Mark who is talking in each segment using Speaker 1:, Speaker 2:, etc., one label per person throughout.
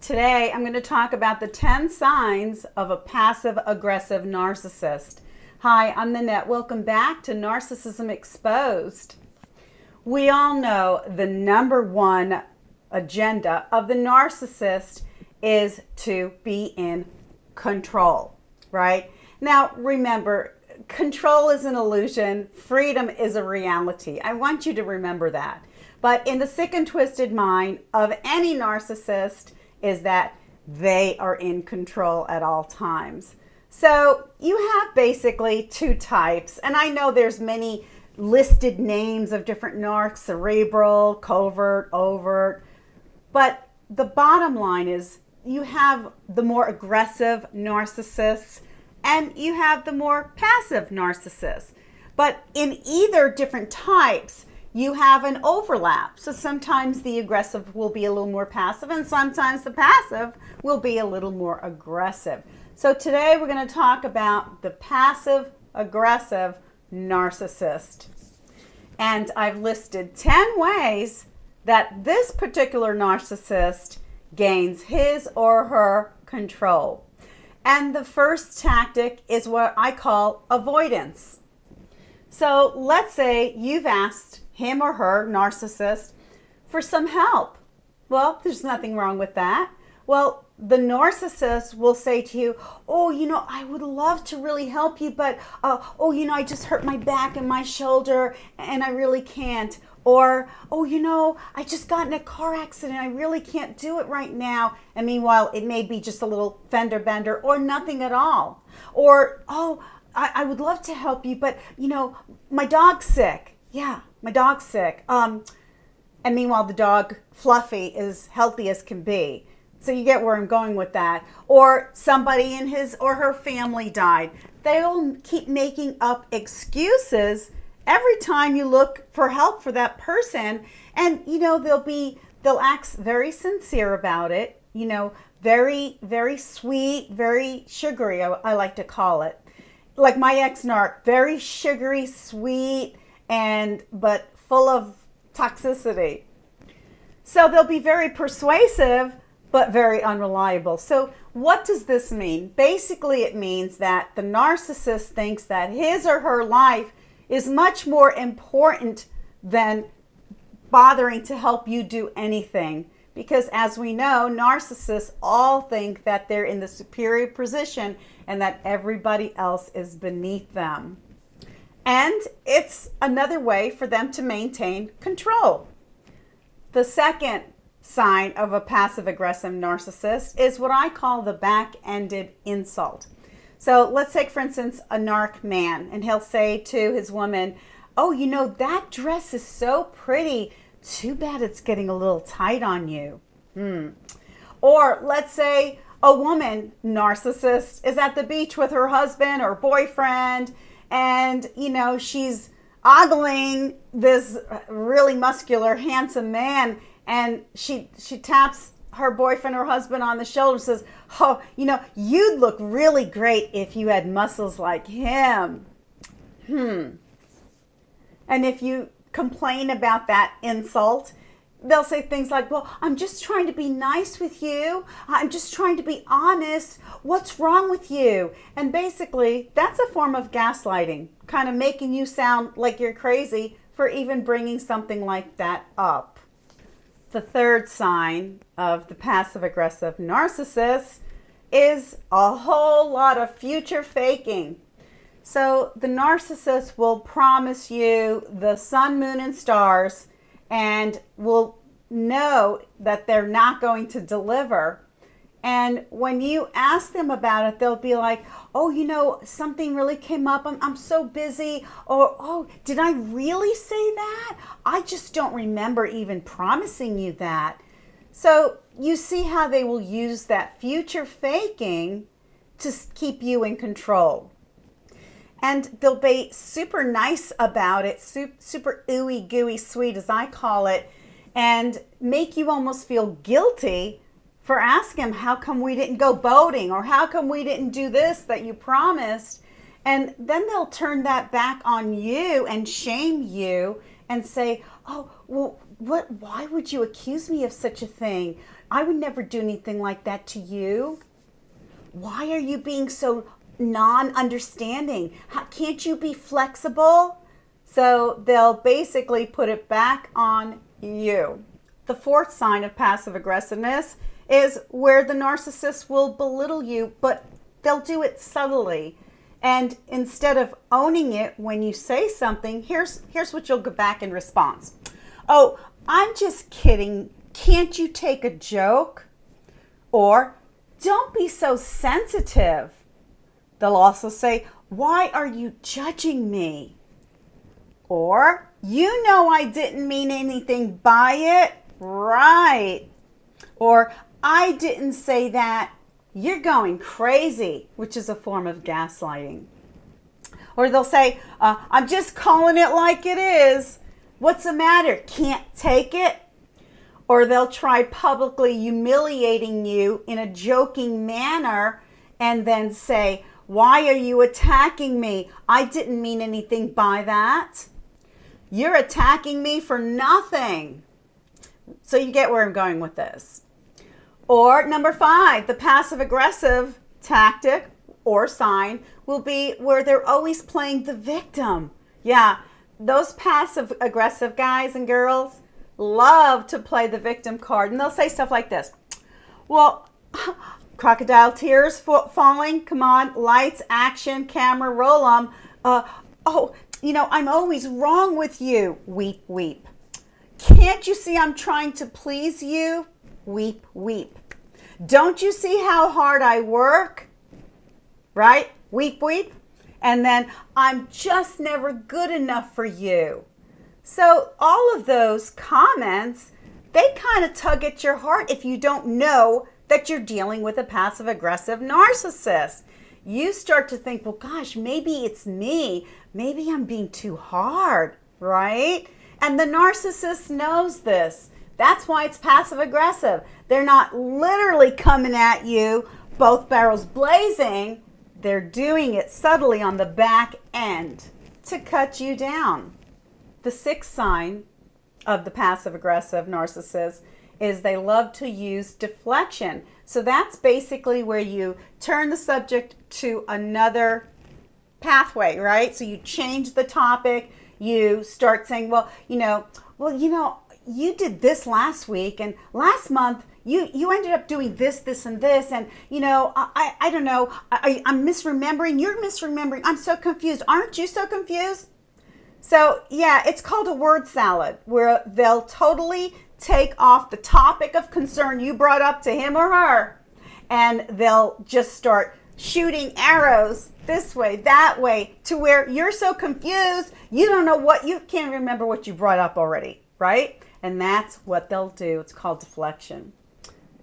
Speaker 1: Today, I'm going to talk about the 10 signs of a passive-aggressive narcissist. Hi, I'm Nanette. Welcome back to Narcissism Exposed. We all know the number one agenda of the narcissist is to be in control, right? Now, remember, control is an illusion. Freedom is a reality. I want you to remember that. But in the sick and twisted mind of any narcissist is that they are in control at all times. So you have basically two types, and I know there's many listed names of different narcs: cerebral, covert, overt, but the bottom line is you have the more aggressive narcissists and you have the more passive narcissists. But in either different types, you have an overlap. So sometimes the aggressive will be a little more passive and sometimes the passive will be a little more aggressive. So today we're going to talk about the passive aggressive narcissist. And I've listed 10 ways that this particular narcissist gains his or her control. And the first tactic is what I call avoidance. So let's say you've asked him or her, narcissist, for some help. Well, there's nothing wrong with that. Well, the narcissist will say to you, I would love to really help you, but, I just hurt my back and my shoulder and I really can't. Or, I just got in a car accident. I really can't do it right now. And meanwhile, it may be just a little fender bender or nothing at all. Or, I would love to help you, but, my dog's sick. Yeah, my dog's sick. And meanwhile, the dog, Fluffy, is healthy as can be. So you get where I'm going with that. Or somebody in his or her family died. They'll keep making up excuses every time you look for help for that person. And, they'll act very sincere about it. Very, very sweet, very sugary, I like to call it. Like my ex-narc, very sugary, sweet, but full of toxicity. So they'll be very persuasive, but very unreliable. So what does this mean? Basically, it means that the narcissist thinks that his or her life is much more important than bothering to help you do anything. Because as we know, narcissists all think that they're in the superior position and that everybody else is beneath them. And it's another way for them to maintain control. The second sign of a passive-aggressive narcissist is what I call the back-ended insult. So let's take, for instance, a narc man, and he'll say to his woman, that dress is so pretty. Too bad it's getting a little tight on you. Or let's say a woman narcissist is at the beach with her husband or boyfriend, and, she's ogling this really muscular, handsome man, and she taps her boyfriend or husband on the shoulder and says, you'd look really great if you had muscles like him. And if you complain about that insult, they'll say things like, well, I'm just trying to be nice with you. I'm just trying to be honest. What's wrong with you? And basically, that's a form of gaslighting, kind of making you sound like you're crazy for even bringing something like that up. The third sign of the passive-aggressive narcissist is a whole lot of future faking. So the narcissist will promise you the sun, moon, and stars and will know that they're not going to deliver. And when you ask them about it, they'll be like, something really came up. I'm so busy. Or, did I really say that? I just don't remember even promising you that. So you see how they will use that future faking to keep you in control. And they'll be super nice about it, super ooey gooey sweet, as I call it, and make you almost feel guilty for asking them, how come we didn't go boating? Or how come we didn't do this that you promised? And then they'll turn that back on you and shame you and say, why would you accuse me of such a thing? I would never do anything like that to you. Why are you being so non-understanding? Can't you be flexible? So they'll basically put it back on you. The fourth sign of passive aggressiveness is where the narcissist will belittle you, but they'll do it subtly. And instead of owning it when you say something, here's what you'll get back in response. Oh, I'm just kidding. Can't you take a joke? Or, don't be so sensitive. They'll also say, why are you judging me? Or, you know I didn't mean anything by it. Right. Or, I didn't say that. You're going crazy, which is a form of gaslighting. Or they'll say, I'm just calling it like it is. What's the matter? Can't take it? Or they'll try publicly humiliating you in a joking manner and then say, why are you attacking me? I didn't mean anything by that. You're attacking me for nothing. So you get where I'm going with this. Or number 5, the passive aggressive tactic or sign will be where they're always playing the victim. Yeah, those passive aggressive guys and girls love to play the victim card. And they'll say stuff like this. Well, crocodile tears falling. Come on, lights, action, camera, roll them. I'm always wrong with you. Weep, weep. Can't you see I'm trying to please you? Weep, weep. Don't you see how hard I work? Right? Weep, weep. And then I'm just never good enough for you. So all of those comments, they kind of tug at your heart if you don't know that you're dealing with a passive aggressive narcissist. You start to think, well, gosh, maybe it's me. Maybe I'm being too hard, right? And the narcissist knows this. That's why it's passive aggressive. They're not literally coming at you, both barrels blazing. They're doing it subtly on the back end to cut you down. The 6th sign of the passive aggressive narcissist is they love to use deflection. So that's basically where you turn the subject to another pathway, right? So you change the topic. You start saying, you did this last week, and last month you ended up doing this, and this, and I don't know, I'm misremembering, you're misremembering, I'm so confused. Aren't you so confused? So yeah, it's called a word salad, where they'll totally take off the topic of concern you brought up to him or her, and they'll just start shooting arrows this way, that way, to where you're so confused, you don't know you can't remember what you brought up already, right? And that's what they'll do. It's called deflection.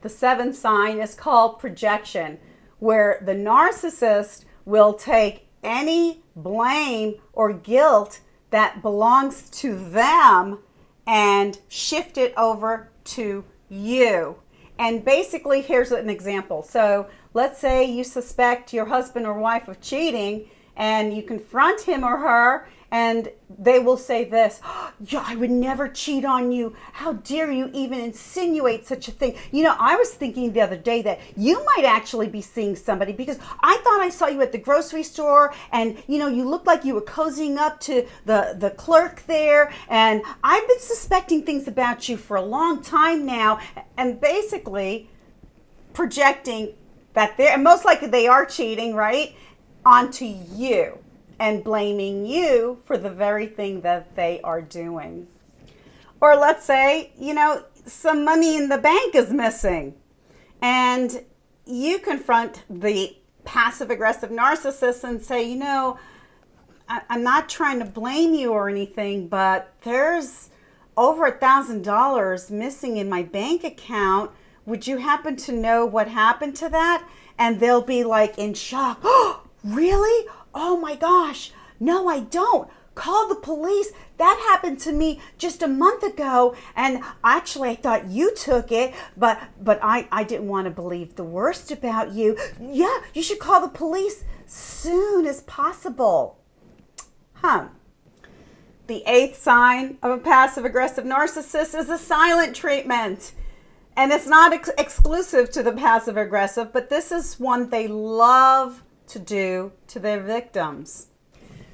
Speaker 1: The 7th sign is called projection, where the narcissist will take any blame or guilt that belongs to them and shift it over to you. And basically, here's an example. So let's say you suspect your husband or wife of cheating, and you confront him or her, and they will say this, yeah, I would never cheat on you. How dare you even insinuate such a thing? I was thinking the other day that you might actually be seeing somebody, because I thought I saw you at the grocery store, and you looked like you were cozying up to the clerk there, and I've been suspecting things about you for a long time now, and basically projecting that and most likely they are cheating, right, onto you, and blaming you for the very thing that they are doing. Or let's say, some money in the bank is missing, and you confront the passive aggressive narcissist and say, I'm not trying to blame you or anything, but there's over $1,000 missing in my bank account. Would you happen to know what happened to that? And they'll be like in shock. Oh, really? Oh my gosh. No, I don't. Call the police. That happened to me just a month ago. And actually, I thought you took it, but I didn't want to believe the worst about you. Yeah, you should call the police soon as possible. The 8th sign of a passive aggressive narcissist is a silent treatment. And it's not exclusive to the passive aggressive, but this is one they love to do to their victims.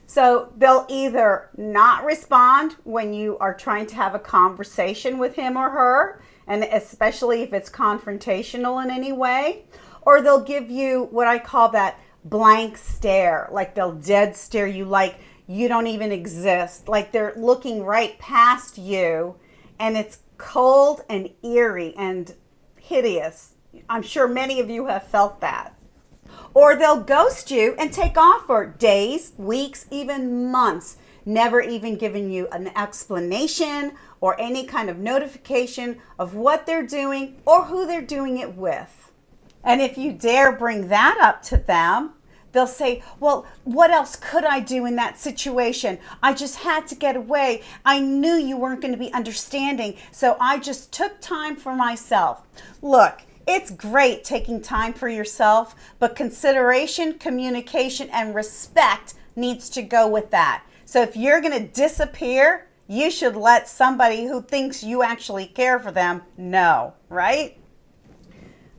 Speaker 1: So they'll either not respond when you are trying to have a conversation with him or her, and especially if it's confrontational in any way, or they'll give you what I call that blank stare, like they'll dead stare you like you don't even exist, like they're looking right past you, and it's cold and eerie and hideous. I'm sure many of you have felt that. Or they'll ghost you and take off for days, weeks, even months, never even giving you an explanation or any kind of notification of what they're doing or who they're doing it with. And if you dare bring that up to them, they'll say, well, what else could I do in that situation? I just had to get away. I knew you weren't going to be understanding, so I just took time for myself. Look, it's great taking time for yourself, but consideration, communication, and respect needs to go with that. So if you're going to disappear, you should let somebody who thinks you actually care for them know, right?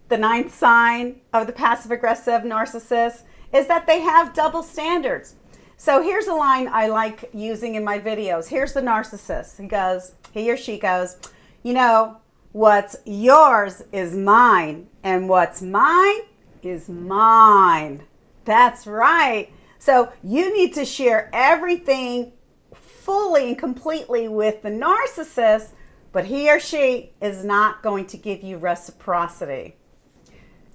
Speaker 1: The 9th sign of the passive-aggressive narcissist is that they have double standards. So here's a line I like using in my videos. Here's the narcissist. He or she goes, you know, what's yours is mine, and what's mine is mine. That's right. So you need to share everything fully and completely with the narcissist, but he or she is not going to give you reciprocity.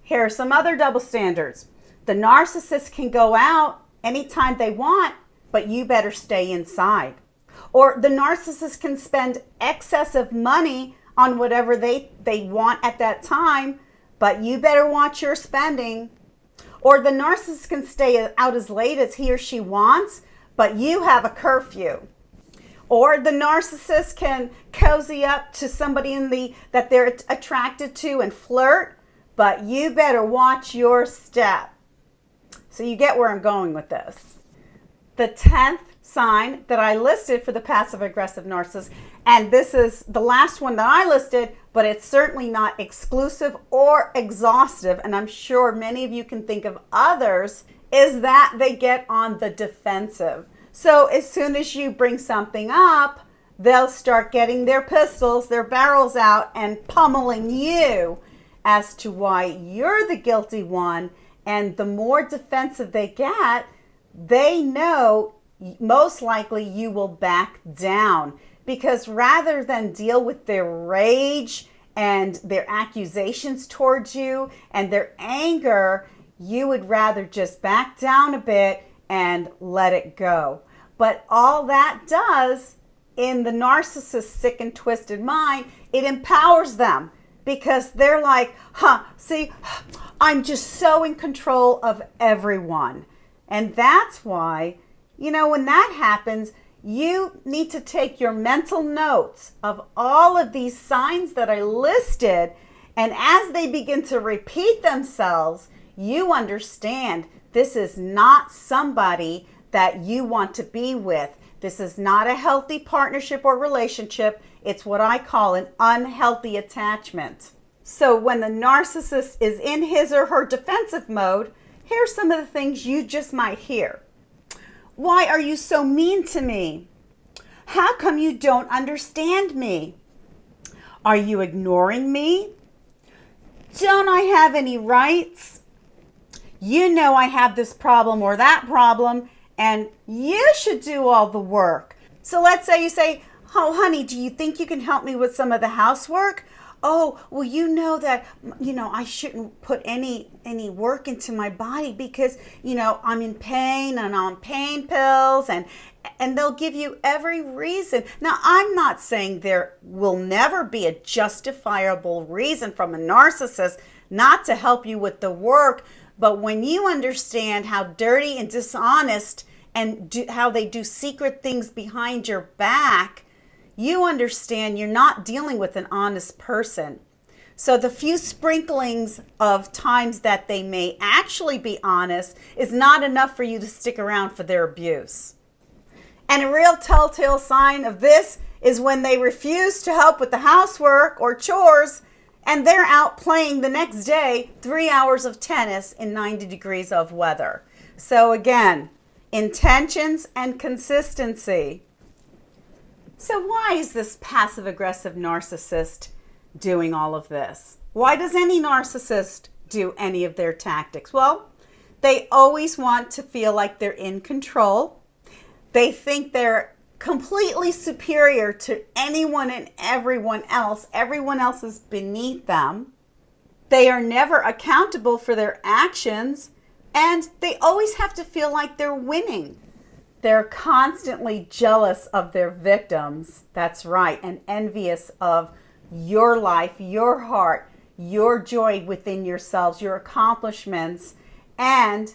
Speaker 1: Here are some other double standards. The narcissist can go out anytime they want, but you better stay inside. Or the narcissist can spend excessive money on whatever they want at that time, but you better watch your spending. Or the narcissist can stay out as late as he or she wants, but you have a curfew. Or the narcissist can cozy up to somebody that they're attracted to and flirt, but you better watch your step. So you get where I'm going with this. The 10th sign that I listed for the passive-aggressive narcissist, and this is the last one that I listed, but it's certainly not exclusive or exhaustive, and I'm sure many of you can think of others, is that they get on the defensive. So as soon as you bring something up, they'll start getting their pistols, their barrels out, and pummeling you as to why you're the guilty one. And the more defensive they get, they know most likely you will back down, because rather than deal with their rage and their accusations towards you and their anger, you would rather just back down a bit and let it go. But all that does in the narcissist's sick and twisted mind, it empowers them, because they're like, see, I'm just so in control of everyone. And that's why, when that happens, you need to take your mental notes of all of these signs that I listed, and as they begin to repeat themselves, you understand this is not somebody that you want to be with. This is not a healthy partnership or relationship. It's what I call an unhealthy attachment. So when the narcissist is in his or her defensive mode, here's some of the things you just might hear. Why are you so mean to me? How come you don't understand me? Are you ignoring me? Don't I have any rights? You know I have this problem or that problem, and you should do all the work. So let's say you say, oh, honey, do you think you can help me with some of the housework? Oh, well, you know that, I shouldn't put any work into my body because, I'm in pain and I'm on pain pills, and they'll give you every reason. Now, I'm not saying there will never be a justifiable reason from a narcissist not to help you with the work, but when you understand how dirty and dishonest and how they do secret things behind your back, you understand you're not dealing with an honest person. So the few sprinklings of times that they may actually be honest is not enough for you to stick around for their abuse. And a real telltale sign of this is when they refuse to help with the housework or chores, and they're out playing the next day 3 hours of tennis in 90 degrees of weather. So again, intentions and consistency. So why is this passive-aggressive narcissist doing all of this? Why does any narcissist do any of their tactics? Well, they always want to feel like they're in control. They think they're completely superior to anyone and everyone else. Everyone else is beneath them. They are never accountable for their actions, and they always have to feel like they're winning. They're constantly jealous of their victims. That's right, and envious of your life, your heart, your joy within yourselves, your accomplishments. And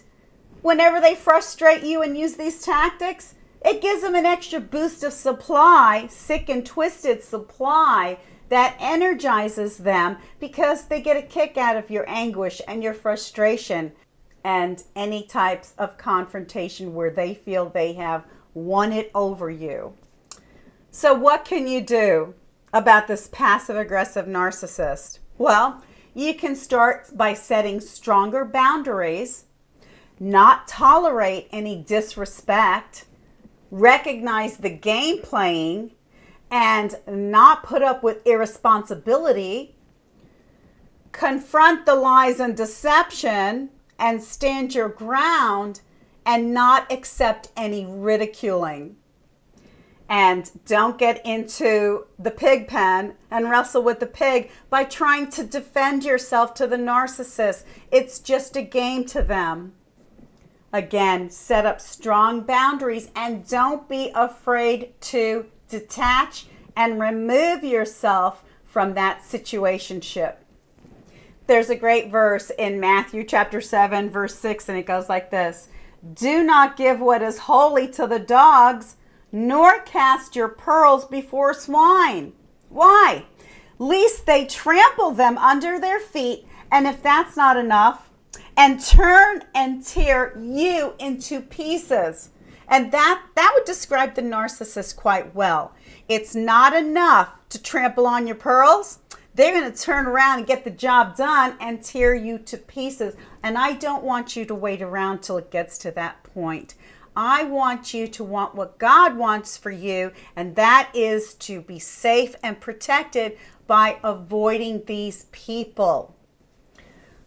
Speaker 1: whenever they frustrate you and use these tactics, it gives them an extra boost of supply, sick and twisted supply, that energizes them because they get a kick out of your anguish and your frustration and any types of confrontation where they feel they have won it over you. So what can you do about this passive-aggressive narcissist? Well, you can start by setting stronger boundaries, not tolerate any disrespect, recognize the game playing, and not put up with irresponsibility, confront the lies and deception, and stand your ground and not accept any ridiculing. And don't get into the pig pen and wrestle with the pig by trying to defend yourself to the narcissist. It's just a game to them. Again, set up strong boundaries and don't be afraid to detach and remove yourself from that situationship. There's a great verse in Matthew chapter 7, verse 6, and it goes like this. Do not give what is holy to the dogs, nor cast your pearls before swine. Why? Lest they trample them under their feet, and if that's not enough, and turn and tear you into pieces. And that would describe the narcissist quite well. It's not enough to trample on your pearls. They're going to turn around and get the job done and tear you to pieces. And I don't want you to wait around till it gets to that point. I want you to want what God wants for you, and that is to be safe and protected by avoiding these people.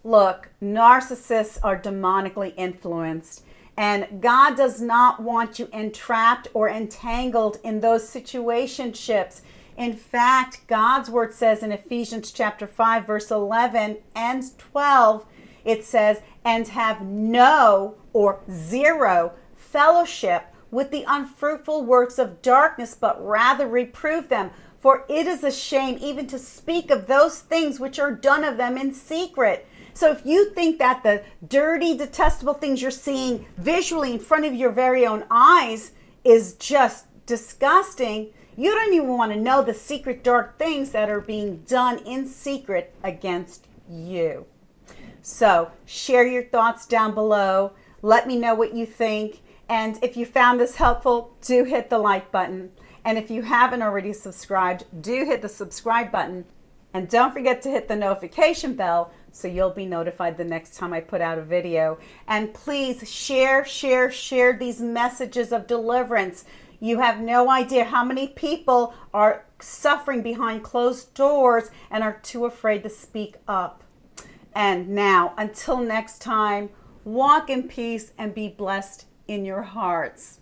Speaker 1: Look, narcissists are demonically influenced, and God does not want you entrapped or entangled in those situationships. In fact, God's word says in Ephesians chapter 5, verse 11 and 12, it says, and have no or zero fellowship with the unfruitful works of darkness, but rather reprove them. For it is a shame even to speak of those things which are done of them in secret. So if you think that the dirty, detestable things you're seeing visually in front of your very own eyes is just disgusting, you don't even want to know the secret dark things that are being done in secret against you. So share your thoughts down below. Let me know what you think. And if you found this helpful, do hit the like button. And if you haven't already subscribed, do hit the subscribe button. And don't forget to hit the notification bell so you'll be notified the next time I put out a video. And please share these messages of deliverance. You have no idea how many people are suffering behind closed doors and are too afraid to speak up. And now, until next time, walk in peace and be blessed in your hearts.